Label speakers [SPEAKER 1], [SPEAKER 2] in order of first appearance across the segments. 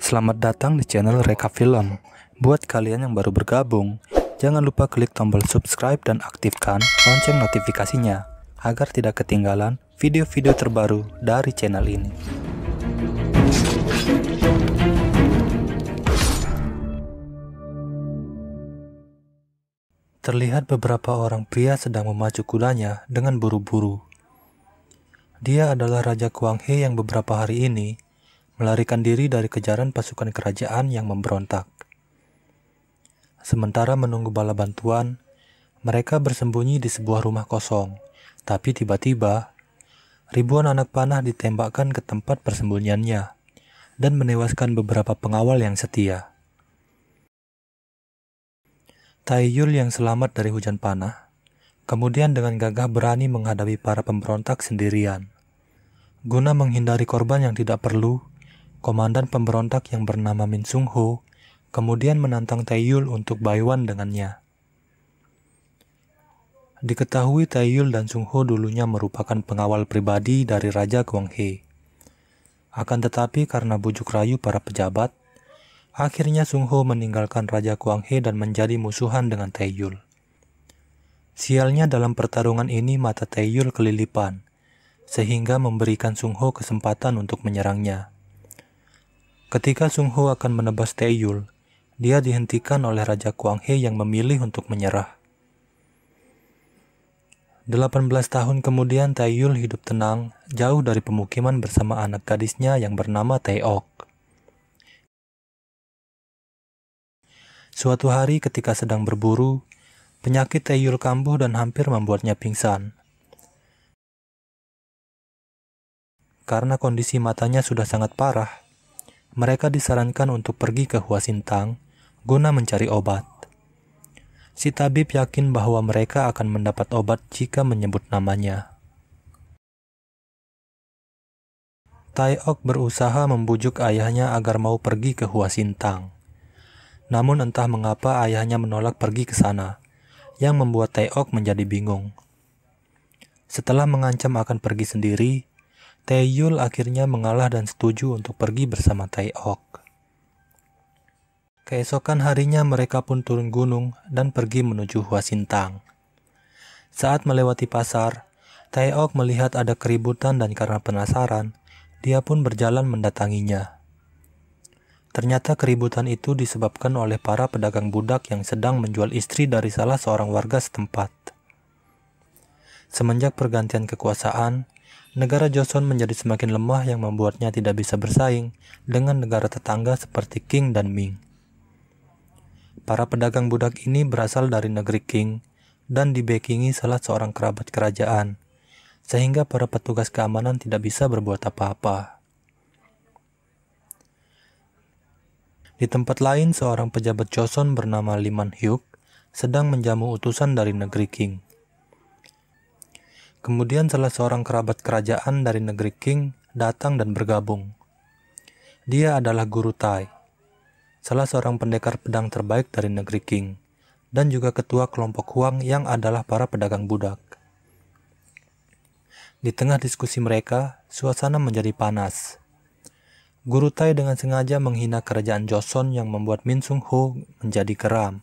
[SPEAKER 1] Selamat datang di channel Reka Film. Buat kalian yang baru bergabung, jangan lupa klik tombol subscribe dan aktifkan lonceng notifikasinya agar tidak ketinggalan video-video terbaru dari channel ini. Terlihat beberapa orang pria sedang memacu kudanya dengan buru-buru. Dia adalah Raja Kuang He yang beberapa hari ini melarikan diri dari kejaran pasukan kerajaan yang memberontak. Sementara menunggu bala bantuan, mereka bersembunyi di sebuah rumah kosong. Tapi tiba-tiba, ribuan anak panah ditembakkan ke tempat persembunyiannya dan menewaskan beberapa pengawal yang setia. Taeyul yang selamat dari hujan panah, kemudian dengan gagah berani menghadapi para pemberontak sendirian. Guna menghindari korban yang tidak perlu, komandan pemberontak yang bernama Min Sung Ho kemudian menantang Taeyul untuk baiwan dengannya. Diketahui Taeyul dan Sung Ho dulunya merupakan pengawal pribadi dari Raja Kuang He. Akan tetapi karena bujuk rayu para pejabat, akhirnya Sung Ho meninggalkan Raja Kuang He dan menjadi musuhan dengan Taeyul. Sialnya dalam pertarungan ini mata Taeyul kelilipan, sehingga memberikan Sung Ho kesempatan untuk menyerangnya. Ketika Sung Ho akan menebas Taeyul, dia dihentikan oleh Raja Kuang He yang memilih untuk menyerah. 18 tahun kemudian Taeyul hidup tenang, jauh dari pemukiman bersama anak gadisnya yang bernama Tae-ok. Suatu hari ketika sedang berburu, penyakit Taeyul kambuh dan hampir membuatnya pingsan. Karena kondisi matanya sudah sangat parah, mereka disarankan untuk pergi ke Hua Sintang guna mencari obat. Si tabib yakin bahwa mereka akan mendapat obat jika menyebut namanya. Tae-ok berusaha membujuk ayahnya agar mau pergi ke Hua Sintang. Namun entah mengapa ayahnya menolak pergi ke sana, yang membuat Tae-ok menjadi bingung. Setelah mengancam akan pergi sendiri, Taeyul akhirnya mengalah dan setuju untuk pergi bersama Tae-ok. Keesokan harinya mereka pun turun gunung dan pergi menuju Hua Sintang. Saat melewati pasar, Tae-ok melihat ada keributan dan karena penasaran, dia pun berjalan mendatanginya. Ternyata keributan itu disebabkan oleh para pedagang budak yang sedang menjual istri dari salah seorang warga setempat. Semenjak pergantian kekuasaan, negara Joseon menjadi semakin lemah yang membuatnya tidak bisa bersaing dengan negara tetangga seperti Qing dan Ming. Para pedagang budak ini berasal dari negeri Qing dan dibekingi salah seorang kerabat kerajaan, sehingga para petugas keamanan tidak bisa berbuat apa-apa. Di tempat lain, seorang pejabat Joseon bernama Lee Man-hyuk sedang menjamu utusan dari negeri Qing. Kemudian salah seorang kerabat kerajaan dari negeri Qing datang dan bergabung. Dia adalah Guru Tai, salah seorang pendekar pedang terbaik dari negeri Qing, dan juga ketua kelompok Huang yang adalah para pedagang budak. Di tengah diskusi mereka, suasana menjadi panas. Guru Tai dengan sengaja menghina kerajaan Joseon yang membuat Min Sung Ho menjadi geram.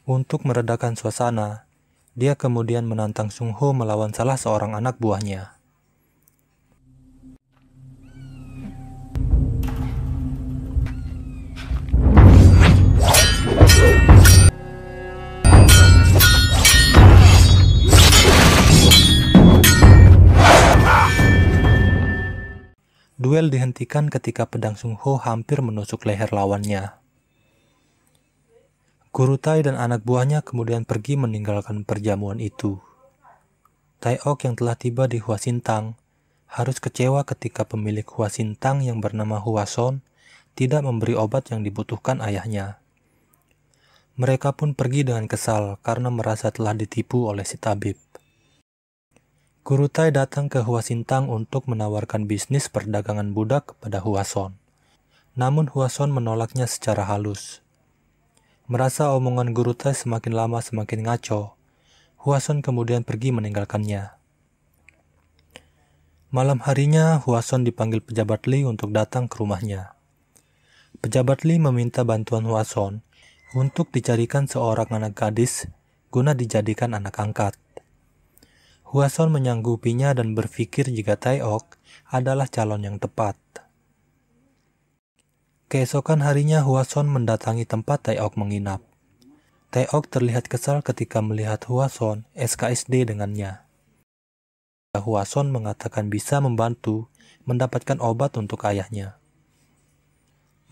[SPEAKER 1] Untuk meredakan suasana, dia kemudian menantang Sung Ho melawan salah seorang anak buahnya. Duel dihentikan ketika pedang Sung Ho hampir menusuk leher lawannya. Guru Tai dan anak buahnya kemudian pergi meninggalkan perjamuan itu. Tae-ok yang telah tiba di Hua Sintang harus kecewa ketika pemilik Hua Sintang yang bernama Hwason tidak memberi obat yang dibutuhkan ayahnya. Mereka pun pergi dengan kesal karena merasa telah ditipu oleh si tabib. Guru Tai datang ke Hua Sintang untuk menawarkan bisnis perdagangan budak kepada Hwason. Namun Hwason menolaknya secara halus. Merasa omongan Guru Tai semakin lama semakin ngaco, Hwason kemudian pergi meninggalkannya. Malam harinya, Hwason dipanggil pejabat Lee untuk datang ke rumahnya. Pejabat Li meminta bantuan Hwason untuk dicarikan seorang anak gadis guna dijadikan anak angkat. Hwason menyanggupinya dan berpikir jika Tae-ok adalah calon yang tepat. Keesokan harinya Hwason mendatangi tempat Tae-ok menginap. Tae-ok terlihat kesal ketika melihat Hwason SKSD dengannya. Hwason mengatakan bisa membantu mendapatkan obat untuk ayahnya.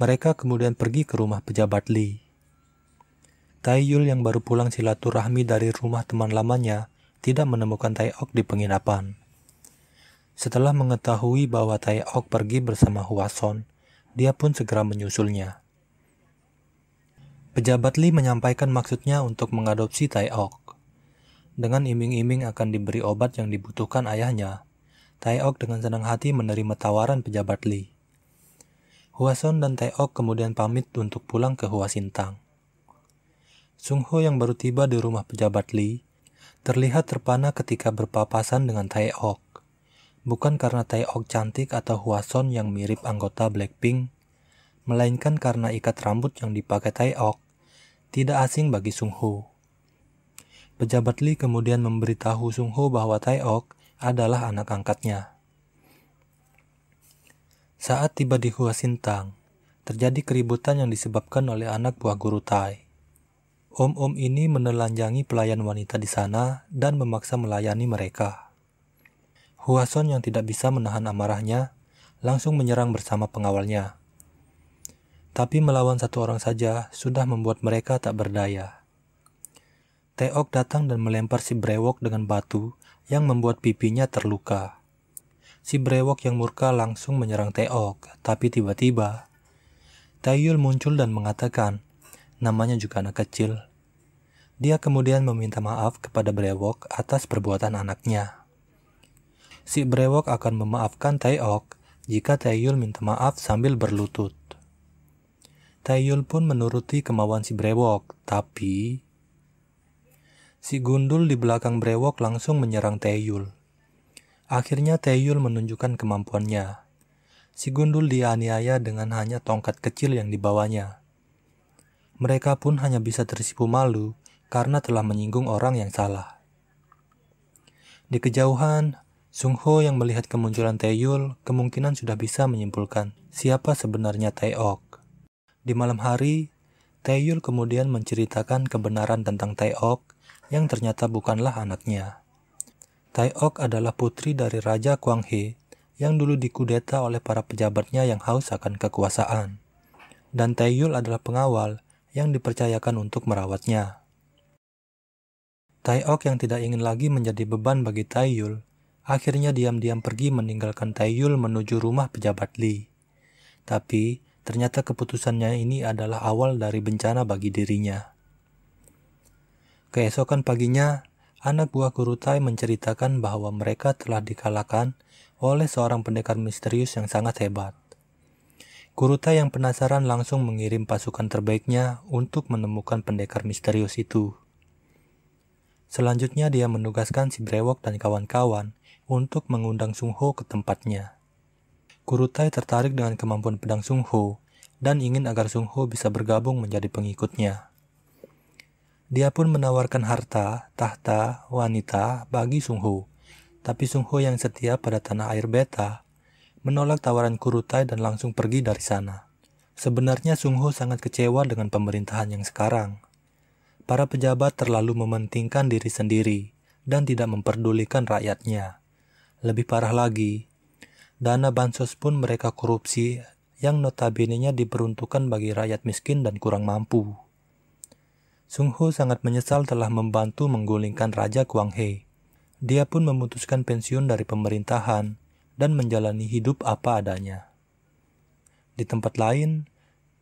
[SPEAKER 1] Mereka kemudian pergi ke rumah pejabat Li. Tae-yul yang baru pulang silaturahmi dari rumah teman lamanya tidak menemukan Tae-ok di penginapan. Setelah mengetahui bahwa Tae-ok pergi bersama Hwason, dia pun segera menyusulnya. Pejabat Li menyampaikan maksudnya untuk mengadopsi Tae-ok. Dengan iming-iming akan diberi obat yang dibutuhkan ayahnya, Tae-ok dengan senang hati menerima tawaran pejabat Li. Hwason dan Tae-ok kemudian pamit untuk pulang ke Hwasintang. Sung-ho yang baru tiba di rumah pejabat Li terlihat terpana ketika berpapasan dengan Tae-ok. Bukan karena Tae-ok cantik atau Hwason yang mirip anggota Blackpink, melainkan karena ikat rambut yang dipakai Tae-ok tidak asing bagi Sung-ho. Pejabat Li kemudian memberitahu Sung-ho bahwa Tae-ok adalah anak angkatnya. Saat tiba di Hwasintang, terjadi keributan yang disebabkan oleh anak buah guru Tai. Om-om ini menelanjangi pelayan wanita di sana dan memaksa melayani mereka. Hwason yang tidak bisa menahan amarahnya langsung menyerang bersama pengawalnya. Tapi melawan satu orang saja sudah membuat mereka tak berdaya. Tae-ok datang dan melempar si brewok dengan batu yang membuat pipinya terluka. Si brewok yang murka langsung menyerang Tae-ok, tapi tiba-tiba Tae-yul muncul dan mengatakan, namanya juga anak kecil. Dia kemudian meminta maaf kepada brewok atas perbuatan anaknya. Si brewok akan memaafkan Tae-ok jika Tae-yul minta maaf sambil berlutut. Tae-yul pun menuruti kemauan si brewok, tapi si gundul di belakang brewok langsung menyerang Tae-yul. Akhirnya Tae-yul menunjukkan kemampuannya. Si gundul dianiaya dengan hanya tongkat kecil yang dibawanya. Mereka pun hanya bisa tersipu malu karena telah menyinggung orang yang salah. Di kejauhan, Sung-ho yang melihat kemunculan Tae-yul kemungkinan sudah bisa menyimpulkan siapa sebenarnya Tae-ok. Di malam hari, Tae-yul kemudian menceritakan kebenaran tentang Tae-ok yang ternyata bukanlah anaknya. Tae-ok adalah putri dari Raja Kwanghae yang dulu dikudeta oleh para pejabatnya yang haus akan kekuasaan. Dan Tae-yul adalah pengawal yang dipercayakan untuk merawatnya. Tae-ok yang tidak ingin lagi menjadi beban bagi Tae-yul, akhirnya diam-diam pergi meninggalkan Tae-yul menuju rumah pejabat Li. Tapi, ternyata keputusannya ini adalah awal dari bencana bagi dirinya. Keesokan paginya, anak buah guru Tai menceritakan bahwa mereka telah dikalahkan oleh seorang pendekar misterius yang sangat hebat. Guru Tai yang penasaran langsung mengirim pasukan terbaiknya untuk menemukan pendekar misterius itu. Selanjutnya dia menugaskan si brewok dan kawan-kawan untuk mengundang Sung-ho ke tempatnya. Guru Tai tertarik dengan kemampuan pedang Sung-ho dan ingin agar Sung-ho bisa bergabung menjadi pengikutnya. Dia pun menawarkan harta, tahta, wanita bagi Sung-ho. Tapi Sung-ho yang setia pada tanah air beta menolak tawaran guru Tai dan langsung pergi dari sana. Sebenarnya Sung-ho sangat kecewa dengan pemerintahan yang sekarang. Para pejabat terlalu mementingkan diri sendiri dan tidak memperdulikan rakyatnya. Lebih parah lagi, dana bansos pun mereka korupsi yang notabene-nya diperuntukkan bagi rakyat miskin dan kurang mampu. Sung-ho sangat menyesal telah membantu menggulingkan Raja Kwanghae. Dia pun memutuskan pensiun dari pemerintahan dan menjalani hidup apa adanya. Di tempat lain,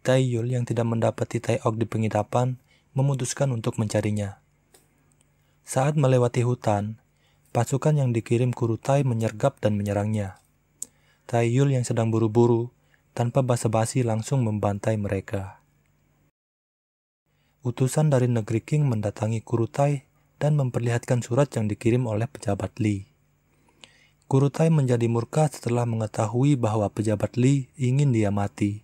[SPEAKER 1] Tae-yul yang tidak mendapati Tae-ok di penginapan memutuskan untuk mencarinya. Saat melewati hutan, pasukan yang dikirim guru Tai menyergap dan menyerangnya. Tae-yul yang sedang buru-buru, tanpa basa-basi langsung membantai mereka. Utusan dari negeri Qing mendatangi guru Tai dan memperlihatkan surat yang dikirim oleh pejabat Li. Guru Tai menjadi murka setelah mengetahui bahwa pejabat Li ingin dia mati.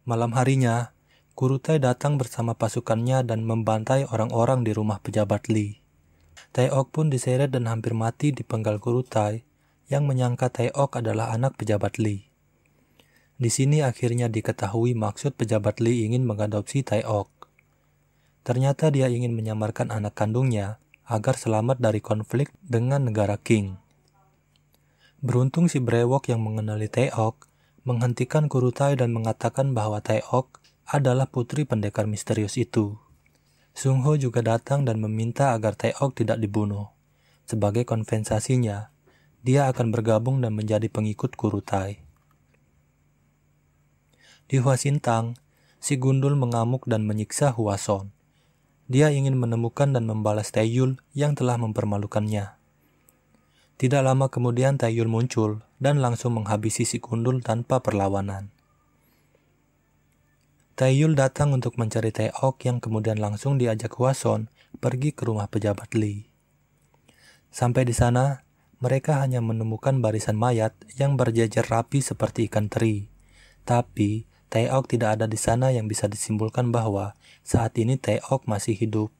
[SPEAKER 1] Malam harinya, Kurutai datang bersama pasukannya dan membantai orang-orang di rumah pejabat Lee. Tae-ok pun diseret dan hampir mati di penggal Kurutai yang menyangka Tae-ok adalah anak pejabat Lee. Di sini akhirnya diketahui maksud pejabat Lee ingin mengadopsi Tae-ok. Ternyata dia ingin menyamarkan anak kandungnya agar selamat dari konflik dengan negara Qing. Beruntung si brewok yang mengenali Tae-ok menghentikan Kurutai dan mengatakan bahwa Tae-ok adalah putri pendekar misterius itu. Sung Ho juga datang dan meminta agar Tae-ok tidak dibunuh. Sebagai kompensasinya, dia akan bergabung dan menjadi pengikut Kurutai. Di Hwasintang, si Gundul mengamuk dan menyiksa Hwason. Dia ingin menemukan dan membalas Taeyul yang telah mempermalukannya. Tidak lama kemudian Taeyul muncul dan langsung menghabisi si Gundul tanpa perlawanan. Taeyul datang untuk mencari Tae-ok yang kemudian langsung diajak Hwason pergi ke rumah pejabat Lee. Sampai di sana, mereka hanya menemukan barisan mayat yang berjejer rapi seperti ikan teri. Tapi, Tae-ok tidak ada di sana yang bisa disimpulkan bahwa saat ini Tae-ok masih hidup.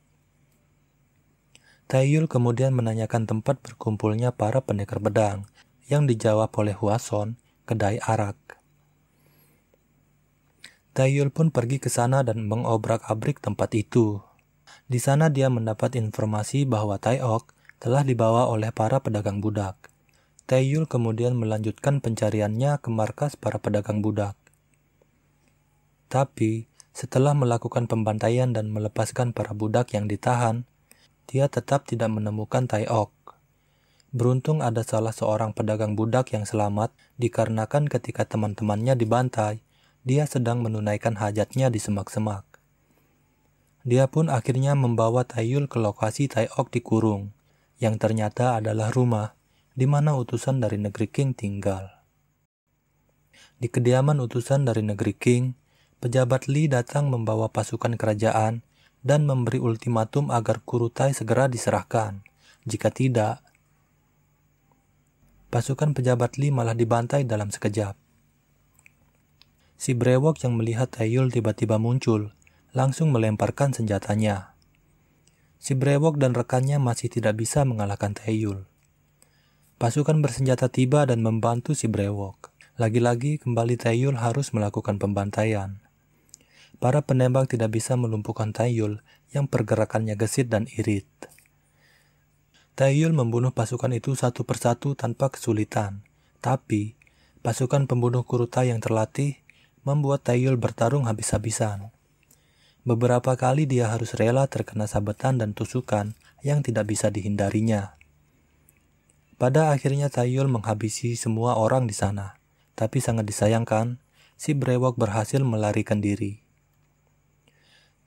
[SPEAKER 1] Taeyul kemudian menanyakan tempat berkumpulnya para pendekar pedang yang dijawab oleh Hwason, kedai arak. Taeyul pun pergi ke sana dan mengobrak-abrik tempat itu. Di sana dia mendapat informasi bahwa Tae-ok telah dibawa oleh para pedagang budak. Taeyul kemudian melanjutkan pencariannya ke markas para pedagang budak. Tapi, setelah melakukan pembantaian dan melepaskan para budak yang ditahan, dia tetap tidak menemukan Tae-ok. Beruntung ada salah seorang pedagang budak yang selamat dikarenakan ketika teman-temannya dibantai, dia sedang menunaikan hajatnya di semak-semak. Dia pun akhirnya membawa Taeyul ke lokasi Tae-ok dikurung, yang ternyata adalah rumah di mana utusan dari negeri Qing tinggal. Di kediaman utusan dari negeri Qing, pejabat Lee datang membawa pasukan kerajaan dan memberi ultimatum agar Kurutai segera diserahkan. Jika tidak, pasukan pejabat Lee malah dibantai dalam sekejap. Si brewok yang melihat Taeyul tiba-tiba muncul, langsung melemparkan senjatanya. Si brewok dan rekannya masih tidak bisa mengalahkan Taeyul. Pasukan bersenjata tiba dan membantu si brewok. Lagi-lagi kembali Taeyul harus melakukan pembantaian. Para penembak tidak bisa melumpuhkan Taeyul yang pergerakannya gesit dan irit. Taeyul membunuh pasukan itu satu persatu tanpa kesulitan. Tapi, pasukan pembunuh Kurutai yang terlatih membuat Taeyul bertarung habis-habisan. Beberapa kali dia harus rela terkena sabetan dan tusukan yang tidak bisa dihindarinya. Pada akhirnya Taeyul menghabisi semua orang di sana, tapi sangat disayangkan, si brewok berhasil melarikan diri.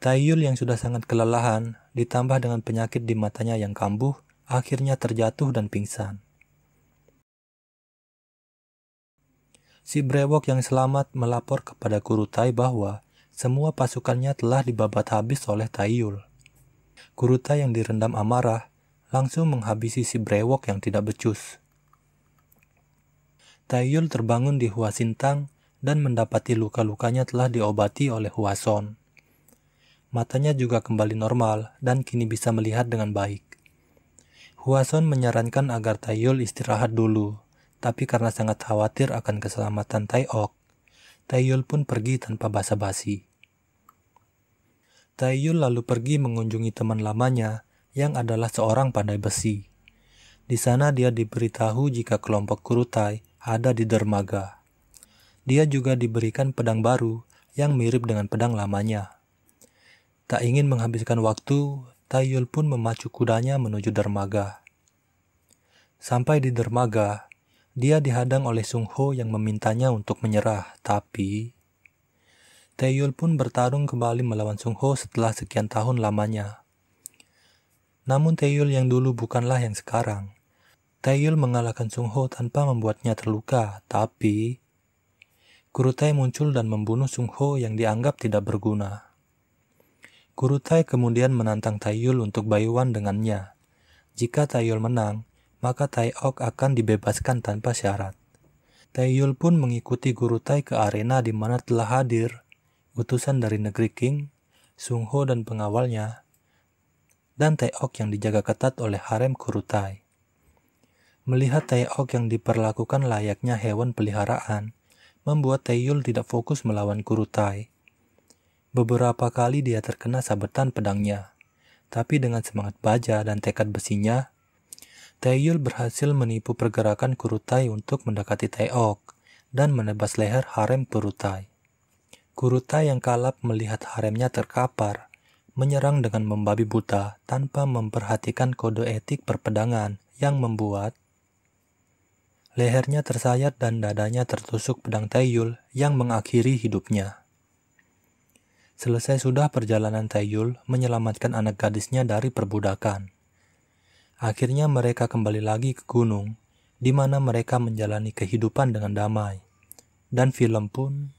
[SPEAKER 1] Taeyul yang sudah sangat kelelahan, ditambah dengan penyakit di matanya yang kambuh, akhirnya terjatuh dan pingsan. Si brewok yang selamat melapor kepada Kurutai bahwa semua pasukannya telah dibabat habis oleh Taeyul. Kurutai yang direndam amarah langsung menghabisi si brewok yang tidak becus. Taeyul terbangun di Hwasintang dan mendapati luka-lukanya telah diobati oleh Hwason. Matanya juga kembali normal dan kini bisa melihat dengan baik. Hwason menyarankan agar Taeyul istirahat dulu. Tapi karena sangat khawatir akan keselamatan Tae-ok, Taeyul pun pergi tanpa basa-basi. Taeyul lalu pergi mengunjungi teman lamanya yang adalah seorang pandai besi. Di sana dia diberitahu jika kelompok Kurutai ada di dermaga. Dia juga diberikan pedang baru yang mirip dengan pedang lamanya. Tak ingin menghabiskan waktu, Taeyul pun memacu kudanya menuju dermaga. Sampai di dermaga, dia dihadang oleh Sung Ho yang memintanya untuk menyerah, tapi Taeyul pun bertarung kembali melawan Sung Ho setelah sekian tahun lamanya. Namun Taeyul yang dulu bukanlah yang sekarang. Taeyul mengalahkan Sung Ho tanpa membuatnya terluka, tapi Kurutai muncul dan membunuh Sung Ho yang dianggap tidak berguna. Kurutai kemudian menantang Taeyul untuk bayuan dengannya. Jika Taeyul menang, maka Tae-ok akan dibebaskan tanpa syarat. Taeyul pun mengikuti Kurutai ke arena di mana telah hadir utusan dari negeri King, Sung Ho dan pengawalnya, dan Taeok yang dijaga ketat oleh harem Kurutai. Melihat Taeok yang diperlakukan layaknya hewan peliharaan, membuat Taeyul tidak fokus melawan Kurutai. Beberapa kali dia terkena sabetan pedangnya, tapi dengan semangat baja dan tekad besinya, Taeyul berhasil menipu pergerakan Kurutai untuk mendekati Taeok dan menebas leher harem Kurutai. Kurutai yang kalap melihat haremnya terkapar, menyerang dengan membabi buta tanpa memperhatikan kode etik perpedangan yang membuat lehernya tersayat dan dadanya tertusuk pedang Taeyul yang mengakhiri hidupnya. Selesai sudah perjalanan Taeyul menyelamatkan anak gadisnya dari perbudakan. Akhirnya mereka kembali lagi ke gunung, di mana mereka menjalani kehidupan dengan damai. Dan film pun